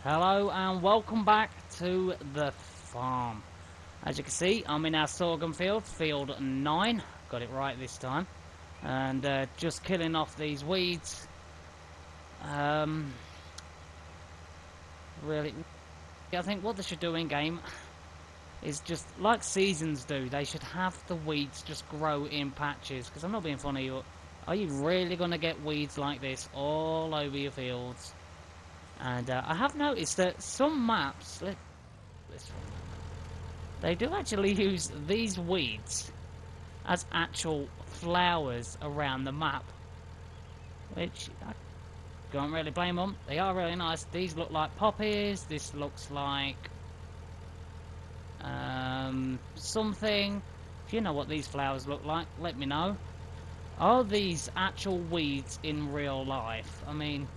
Hello and welcome back to the farm. As you can see, I'm in our sorghum field, field 9. Got it right this time. And just killing off these weeds. Really, I think what they should do in game is just like seasons do. They should have the weeds just grow in patches. Because I'm not being funny. Are you really going to get weeds like this all over your fields? And I have noticed that some maps, they do actually use these weeds as actual flowers around the map, which I can't really blame them. They are really nice. These look like poppies. This looks like something. If you know what these flowers look like, let me know. Are these actual weeds in real life? I mean,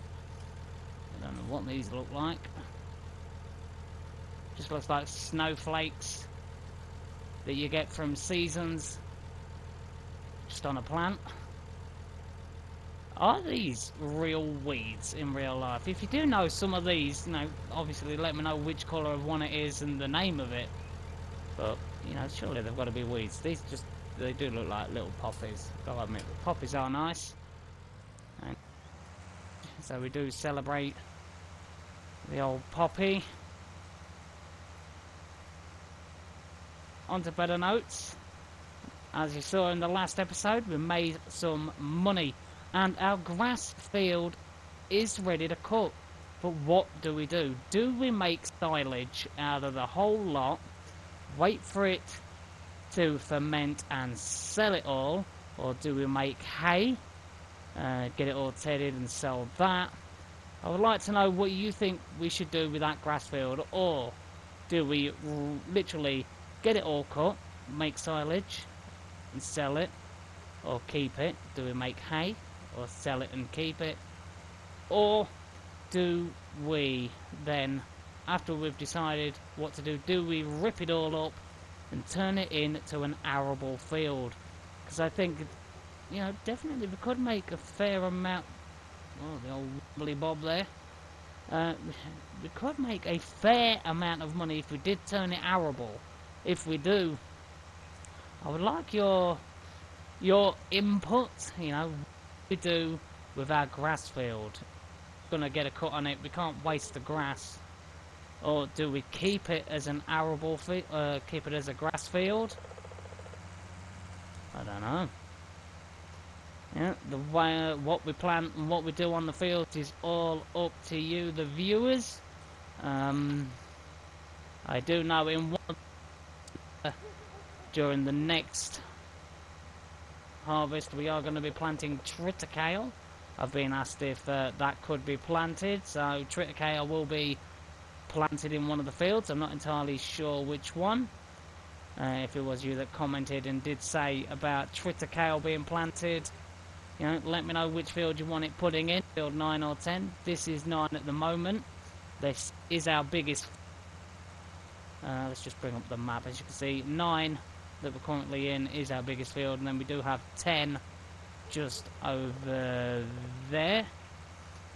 I don't know what these look like. Just looks like snowflakes that you get from seasons just on a plant. Are these real weeds in real life? If you do know some of these, you know, obviously let me know which colour of one it is and the name of it. But, you know, surely they've got to be weeds. These just, they do look like little poppies. Gotta admit, the poppies are nice. And so we do celebrate the old poppy. On to better notes. As you saw in the last episode, we made some money and our grass field is ready to cut. But what do? Do we make silage out of the whole lot, wait for it to ferment and sell it all, or do we make hay, get it all tedded and sell that? I would like to know what you think we should do with that grass field, or do we literally get it all cut, make silage and sell it, or keep it? Do we make hay or sell it and keep it? Or do we then, after we've decided what to do we rip it all up and turn it into an arable field? Because I think, you know, definitely we could make a fair amount. Oh, the old wobbly bob there. We could make a fair amount of money if we did turn it arable. If we do, I would like your input. You know, what we do with our grass field. Gonna get a cut on it. We can't waste the grass. Or do we keep it as an arable field? Keep it as a grass field? I don't know. Yeah, the way what we plant and what we do on the field is all up to you, the viewers. I do know in one. During the next harvest we are going to be planting triticale. I've been asked if that could be planted, so triticale will be planted in one of the fields. I'm not entirely sure which one. If it was you that commented and did say about triticale being planted, you know, let me know which field you want it putting in, field 9 or 10. This is 9 at the moment. This is our biggest. Let's just bring up the map. As you can see, 9 that we're currently in is our biggest field, and then we do have 10 just over there,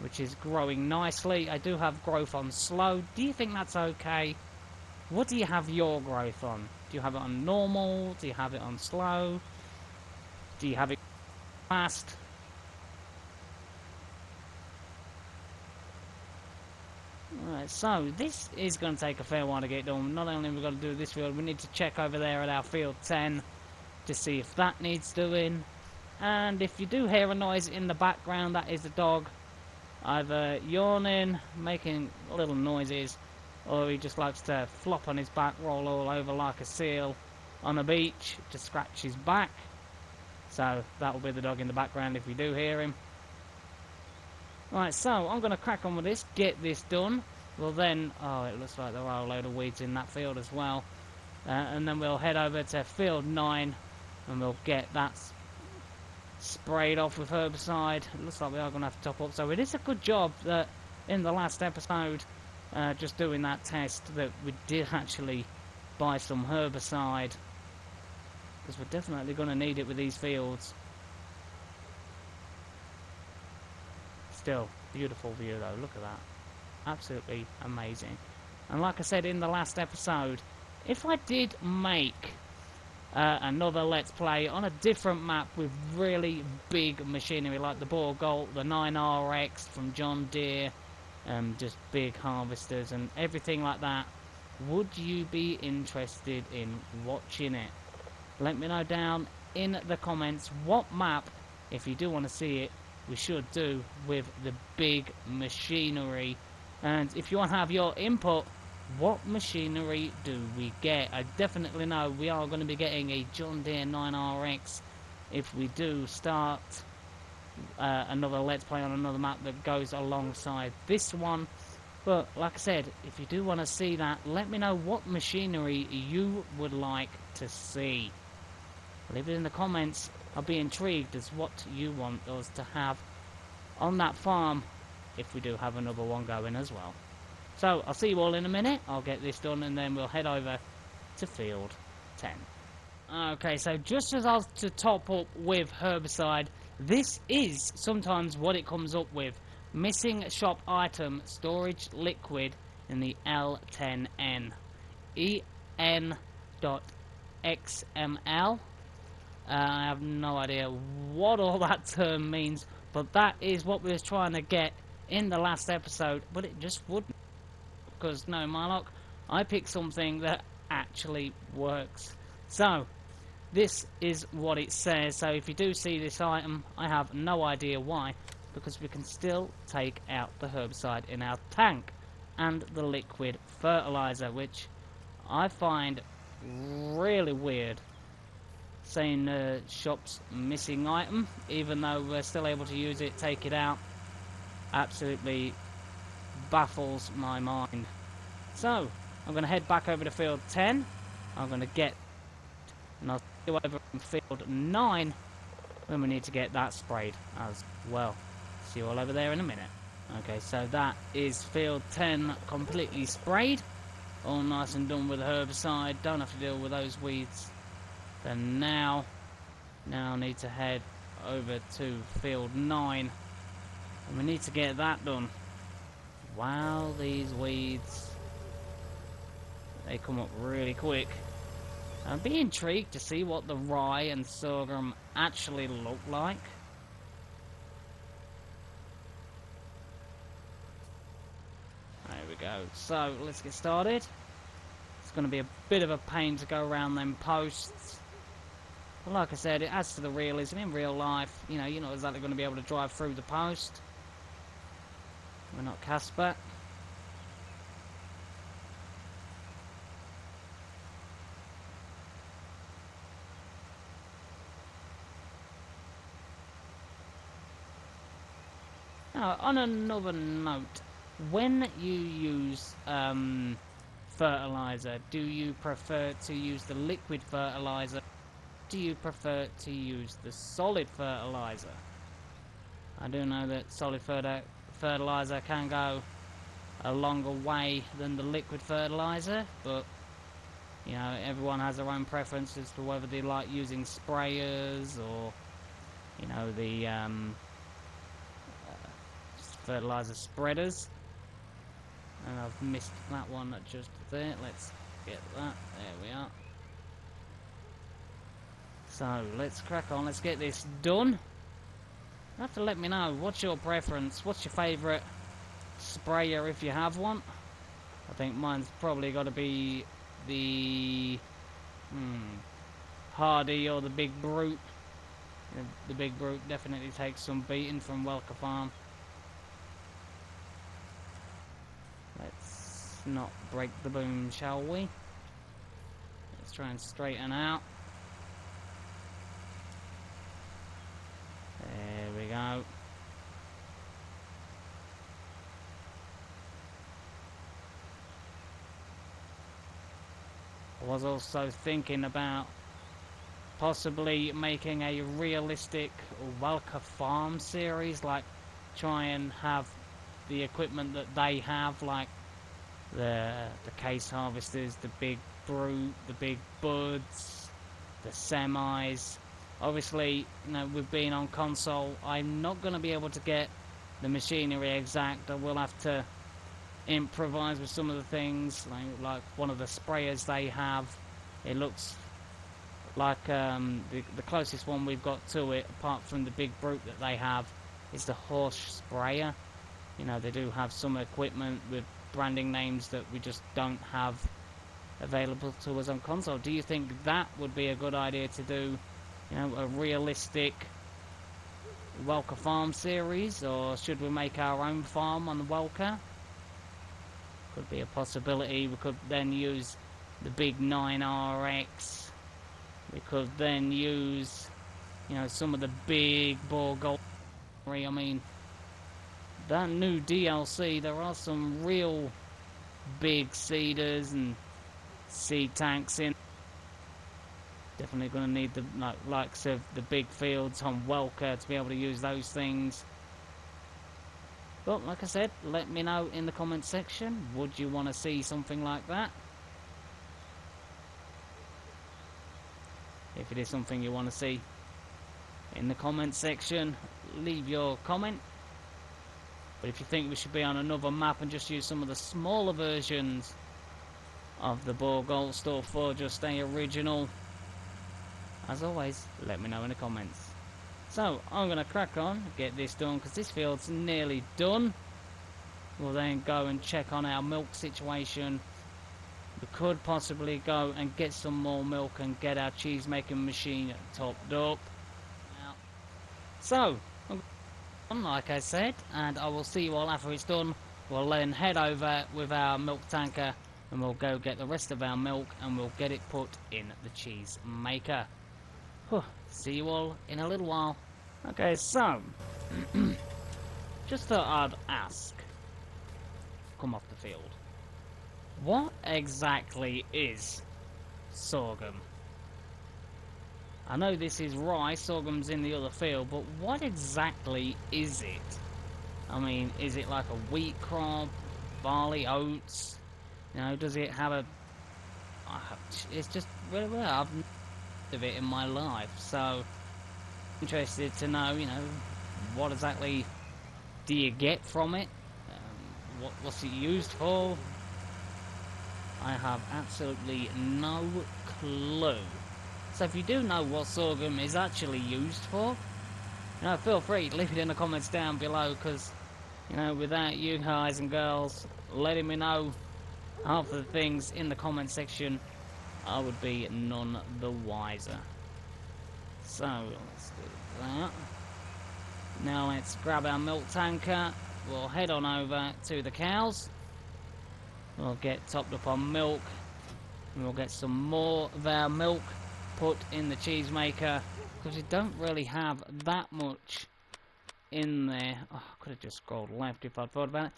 which is growing nicely. I do have growth on slow. Do you think that's okay? What do you have your growth on? Do you have it on normal? Do you have it on slow? Do you have it fast? Alright, so this is going to take a fair while to get done. Not only have we got to do this field, we need to check over there at our field 10 to see if that needs doing. And if you do hear a noise in the background, that is the dog either yawning, making little noises, or he just likes to flop on his back, roll all over like a seal on a beach to scratch his back. So that will be the dog in the background if you do hear him. Right, so I'm going to crack on with this, get this done. Well then, oh, it looks like there are a load of weeds in that field as well. And then we'll head over to field 9 and we'll get that sprayed off with herbicide. It looks like we are going to have to top up. So it is a good job that in the last episode, just doing that test, that we did actually buy some herbicide. Because we're definitely going to need it with these fields. Still, beautiful view though, look at that. absolutely amazing. And like I said in the last episode, if I did make another Let's Play on a different map with really big machinery like the Borgolt, the 9RX from John Deere, just big harvesters and everything like that, would you be interested in watching it? Let me know down in the comments what map, if you do want to see it, we should do with the big machinery. And if you want to have your input, what machinery do we get? I definitely know we are going to be getting a John Deere 9RX if we do start another Let's Play on another map that goes alongside this one. But like I said, if you do want to see that, let me know what machinery you would like to see. Leave it in the comments. I'll be intrigued as what you want us to have on that farm if we do have another one going as well. So I'll see you all in a minute. I'll get this done and then we'll head over to field 10. Okay, so just as I was to top up with herbicide, this is sometimes what it comes up with. Missing shop item storage liquid in the L10N. EN.XML. I have no idea what all that term means, but that is what we was trying to get in the last episode, but it just wouldn't. Because, no, Marlock, I picked something that actually works. So, this is what it says. So, if you do see this item, I have no idea why, because we can still take out the herbicide in our tank and the liquid fertilizer, which I find really weird. Saying shop's missing item, even though we're still able to use it, take it out, absolutely baffles my mind. So I'm going to head back over to field 10. I'm going to get, and I'll see you over in field 9 when we need to get that sprayed as well. See you all over there in a minute. Okay, so that is field 10 completely sprayed, all nice and done with the herbicide. Don't have to deal with those weeds. Then now I need to head over to field 9, and we need to get that done. Wow, these weeds, they come up really quick. I'd be intrigued to see what the rye and sorghum actually look like. There we go. So let's get started. It's going to be a bit of a pain to go around them posts. But like I said, it adds to the realism. In real life, you're not exactly going to be able to drive through the post. We're not Casper. Now, on another note, when you use fertilizer, do you prefer to use the liquid fertilizer? Do you prefer to use the solid fertilizer? I do know that solid fertilizer can go a longer way than the liquid fertilizer, but everyone has their own preference as to whether they like using sprayers or the fertilizer spreaders. And I've missed that one just there. Let's get that. There we are. So let's crack on, let's get this done. You have to let me know, what's your preference, what's your favourite sprayer if you have one? I think mine's probably got to be the Hardy or the Big Brute. The Big Brute definitely takes some beating from Welker Farm. Let's not break the boom, shall we? Let's try and straighten out. There we go. I was also thinking about possibly making a realistic Welker Farm series, like try and have the equipment that they have, like the case harvesters, the Big Brute, the Big Buds, the semis. Obviously, with being on console, I'm not going to be able to get the machinery exact. I will have to improvise with some of the things, like one of the sprayers they have. It looks like the closest one we've got to it, apart from the big brute that they have, is the horse sprayer. You know, they do have some equipment with branding names that we just don't have available to us on console. Do you think that would be a good idea to do, you know, a realistic Welker farm series, or should we make our own farm on the Welker? Could be a possibility. We could then use the big 9RX. We could then use, you know, some of the big bore gold. I mean, that new DLC, there are some real big seeders and seed tanks in. Definitely going to need the likes of the big fields on Welker to be able to use those things. But like I said, let me know in the comment section, would you want to see something like that? If it is something you want to see in the comment section, leave your comment. But if you think we should be on another map and just use some of the smaller versions of the Boar Gold Store for just a original, as always, let me know in the comments. So, I'm going to crack on, get this done, because this field's nearly done. We'll then go and check on our milk situation. We could possibly go and get some more milk and get our cheese making machine topped up. So, like I said, and I will see you all after it's done. We'll then head over with our milk tanker and we'll go get the rest of our milk and we'll get it put in the cheese maker. See you all in a little while. Okay, so just thought I'd ask, come off the field, what exactly is sorghum? I know this is rye, sorghum's in the other field, but what exactly is it? I mean, is it like a wheat crop, barley, oats? You know, does it have a... it's just, well, I've never heard of it in my life, so interested to know, you know, what exactly do you get from it? What's it used for? I have absolutely no clue. So if you do know what sorghum is actually used for, you know, feel free to leave it in the comments down below, because, you know, without you guys and girls letting me know half of the things in the comment section, I would be none the wiser. So, let's do that. Now let's grab our milk tanker. We'll head on over to the cows. We'll get topped up on milk. And we'll get some more of our milk put in the cheese maker, because we don't really have that much in there. Oh, I could have just scrolled left if I'd thought about it.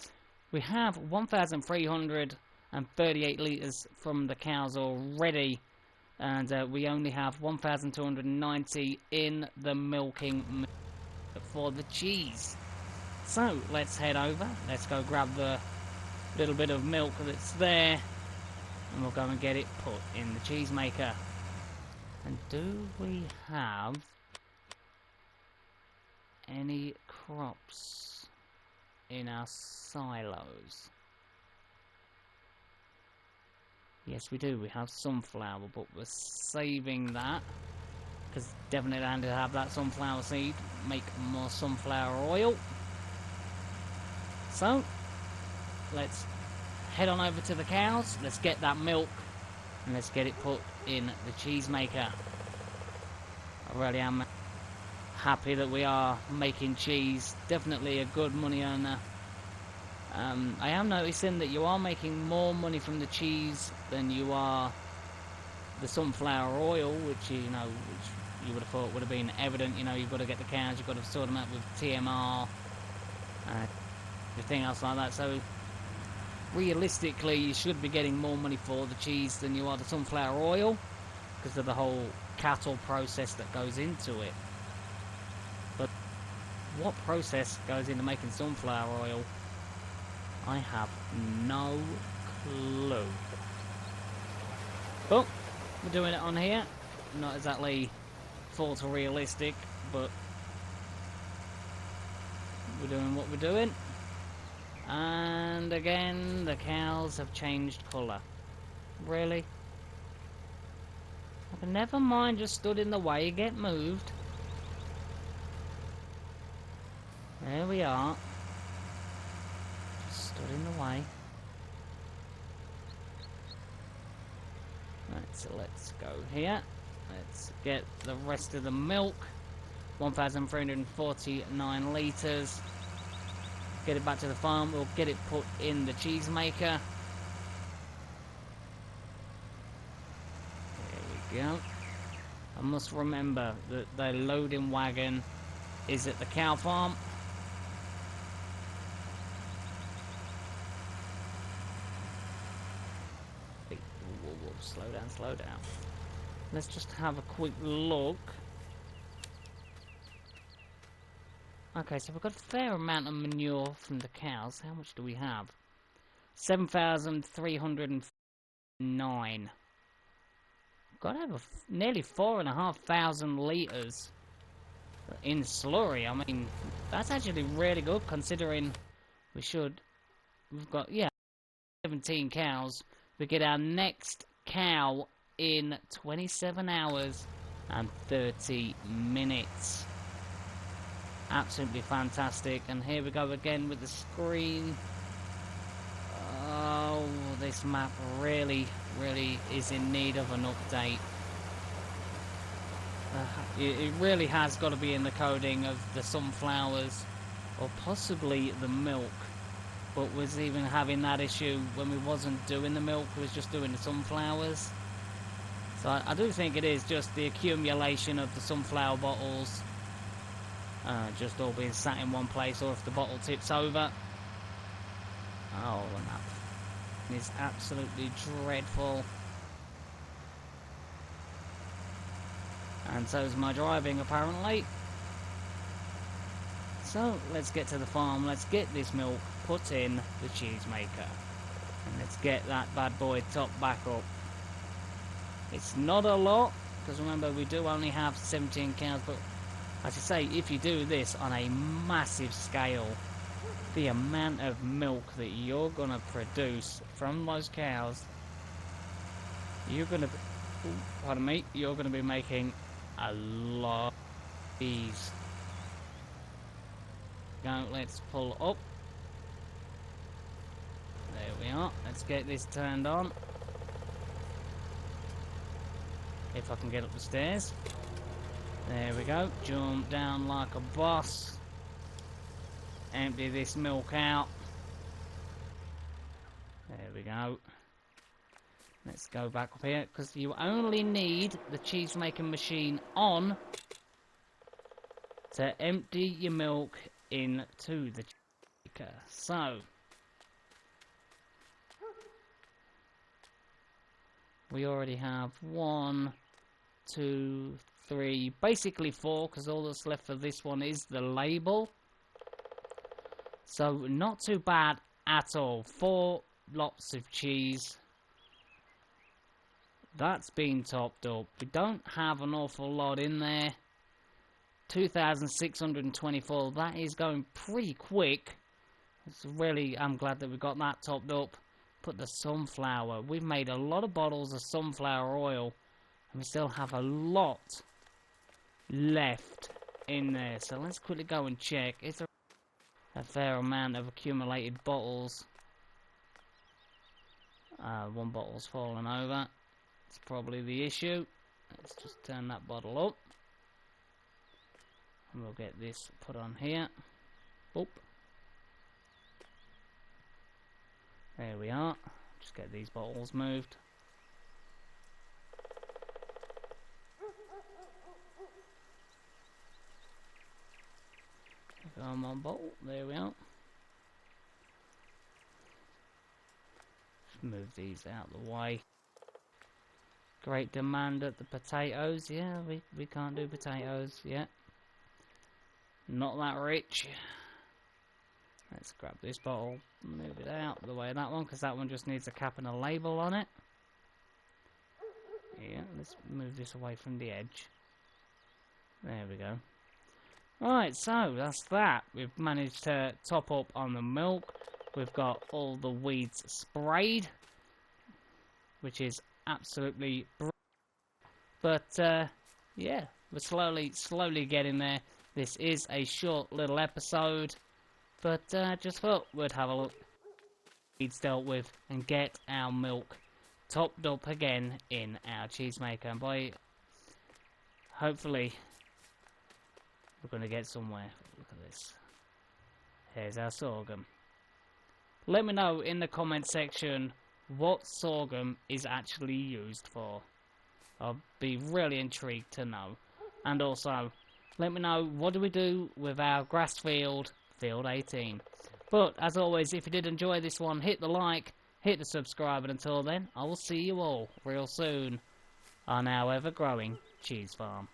We have 1,338 litres from the cows already, and we only have 1,290 in the milking for the cheese. So let's head over, let's go grab the little bit of milk that's there, and we'll go and get it put in the cheese maker. And do we have any crops in our silos? Yes, we do. We have sunflower, but we're saving that, because definitely I need to have that sunflower seed, make more sunflower oil. So, let's head on over to the cows, let's get that milk, and let's get it put in the cheese maker. I really am happy that we are making cheese. Definitely a good money earner. I am noticing that you are making more money from the cheese than you are the sunflower oil, which you know, which you would have thought would have been evident. You know, you've got to get the cows, you've got to sort them out with TMR, everything else like that. So realistically, you should be getting more money for the cheese than you are the sunflower oil, because of the whole cattle process that goes into it. But what process goes into making sunflower oil? I have no clue. But we're doing it on here. Not exactly photorealistic, but we're doing what we're doing. And again, the cows have changed colour. Really? But never mind, just stood in the way, get moved. There we are. Just stood in the way. Right, so let's go here. Let's get the rest of the milk. 1,349 litres. Get it back to the farm. We'll get it put in the cheese maker. There we go. I must remember that the loading wagon is at the cow farm. Whoa, slow down, slow down. Let's just have a quick look. Okay, so we've got a fair amount of manure from the cows. How much do we have? 7,309. Got to have nearly 4,500 litres in slurry. I mean, that's actually really good considering we've got, yeah, 17 cows. We get our next cow in 27 hours and 30 minutes. Absolutely fantastic. And here we go again with the screen. Oh, this map really is in need of an update. It really has got to be in the coding of the sunflowers or possibly the milk. But was even having that issue when we wasn't doing the milk, we was just doing the sunflowers. So I do think it is just the accumulation of the sunflower bottles just all being sat in one place, or if the bottle tips over. Oh, and that is absolutely dreadful. And so is my driving, apparently. So, let's get to the farm. Let's get this milk put in the cheese maker. And let's get that bad boy topped back up. It's not a lot, because remember, we do only have 17 cows, but as I say, if you do this on a massive scale, the amount of milk that you're going to produce from those cows, you're going to be making a lot of these. Go, let's pull up. There we are. Let's get this turned on. If I can get up the stairs. There we go. Jump down like a boss. Empty this milk out. There we go. Let's go back up here, because you only need the cheese making machine on to empty your milk into the maker. So we already have 1, 2, 3, basically 4, because all that's left for this one is the label. So not too bad at all. 4 lots of cheese. That's been topped up. We don't have an awful lot in there. 2,624. That is going pretty quick. It's really, I'm glad that we got that topped up. Put the sunflower. We've made a lot of bottles of sunflower oil, and we still have a lot left in there. So let's quickly go and check. It's a fair amount of accumulated bottles. One bottle's fallen over. It's probably the issue. Let's just turn that bottle up. And we'll get this put on here. Oop. There we are. Just get these bottles moved. Come on, bottle. There we are. Just move these out of the way. Great demand at the potatoes. Yeah, we can't do potatoes yet. Not that rich. Let's grab this bottle, move it out the way of that one, because that one just needs a cap and a label on it. Yeah, let's move this away from the edge. There we go. Right, so that's that. We've managed to top up on the milk. we've got all the weeds sprayed, which is absolutely brilliant. But yeah, we're slowly getting there. This is a short little episode, but just thought we'd have a look. Weeds dealt with and get our milk topped up again in our cheesemaker, and by hopefully we're going to get somewhere. Look at this. Here's our sorghum. Let me know in the comment section what sorghum is actually used for. I'll be really intrigued to know. And also, let me know what do we do with our grass field, field 18. But, as always, if you did enjoy this one, hit the like, hit the subscribe, and until then, I will see you all real soon on our ever-growing cheese farm.